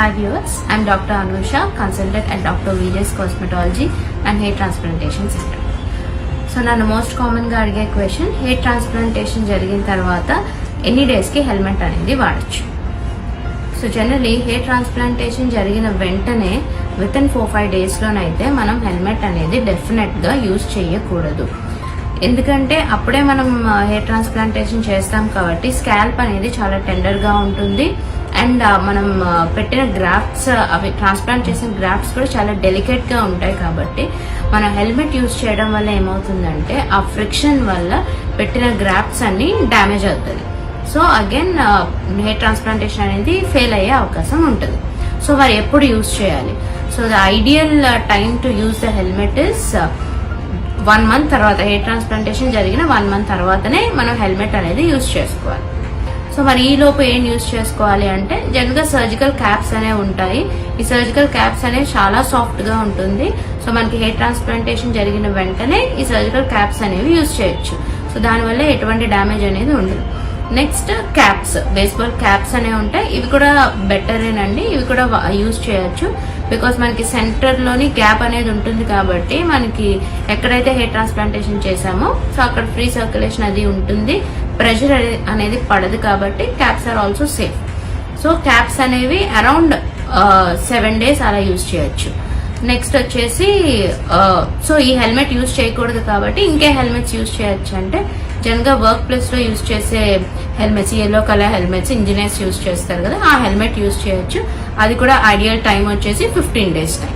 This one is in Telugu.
Hi viewers, I am Dr. Anusha, consultant at Dr. Vijay's Cosmetology and Hair Transplantation Center. So nanu most common ga adige question, hair transplantation jarigin tarvata any days ki helmet anedi vaadachu. So generally hair transplantation jarigina ventane within 4-5 days lo naithe manam helmet anedi definite ga use cheyakoodadu. ఎందుకంటే అప్పుడే మనం హెయిర్ ట్రాన్స్ప్లాంటేషన్ చేస్తాం కాబట్టి స్కాల్ప్ అనేది చాలా టెండర్ గా ఉంటుంది అండ్ మనం పెట్టిన గ్రాఫ్ట్స్ అవి ట్రాన్స్ప్లాంట్ చేసిన గ్రాఫ్ట్స్ కూడా చాలా డెలికేట్ గా ఉంటాయి కాబట్టి మనం హెల్మెట్ యూజ్ చేయడం వల్ల ఏమవుతుందంటే ఆ ఫ్రిక్షన్ వల్ల పెట్టిన గ్రాఫ్ట్స్ అన్ని డ్యామేజ్ అవుతుంది. సో అగైన్ హెయిర్ ట్రాన్స్ప్లాంటేషన్ అనేది ఫెయిల్ అయ్యే అవకాశం ఉంటుంది. సో మరి ఎప్పుడు యూజ్ చేయాలి? So the ideal time to use the helmet is 1 month తర్వాత, హెయిర్ ట్రాన్స్ప్లాంటేషన్ జరిగిన 1 month తర్వాతనే మనం హెల్మెట్ అనేది యూజ్ చేసుకోవాలి. సో మరి ఈ లోపు ఏం యూజ్ చేసుకోవాలి అంటే జనరల్ గా సర్జికల్ క్యాప్స్ అనేవి ఉంటాయి. ఈ సర్జికల్ క్యాప్స్ అనేవి చాలా సాఫ్ట్ గా ఉంటుంది. సో మనకి హెయిర్ ట్రాన్స్ప్లాంటేషన్ జరిగిన వెంటనే ఈ సర్జికల్ క్యాప్స్ అనేవి యూజ్ చేయొచ్చు. సో దానివల్ల ఎటువంటి డ్యామేజ్ అనేది ఉండదు. నెక్స్ట్ క్యాప్స్, బేస్బాల్ క్యాప్స్ అనేవి ఉంటాయి. ఇవి కూడా బెటరేనండి, ఇవి కూడా యూజ్ చేయొచ్చు. బికాస్ మనకి సెంటర్ లోని గ్యాప్ అనేది ఉంటుంది కాబట్టి మనకి ఎక్కడైతే హెయిర్ ట్రాన్స్ప్లాంటేషన్ చేసామో సో అక్కడ ఫ్రీ సర్క్యులేషన్ అది ఉంటుంది, ప్రెషర్ అనేది పడదు కాబట్టి caps are also safe. So caps అనేవి అరౌండ్ 7 days అలా యూజ్ చేయొచ్చు. నెక్స్ట్ వచ్చేసి సో ఈ హెల్మెట్ యూజ్ చేయకూడదు కాబట్టి ఇంకే హెల్మెట్స్ యూజ్ చేయొచ్చు అంటే జనరల్ గా వర్క్ ప్లేస్ లో యూజ్ చేసే helmets, yellow colour helmets engineers use చేస్తారు కదా, ఆ హెల్మెట్ యూజ్ చేయొచ్చు. అది కూడా ఐడియల్ టైం వచ్చేసి 15 days టైం.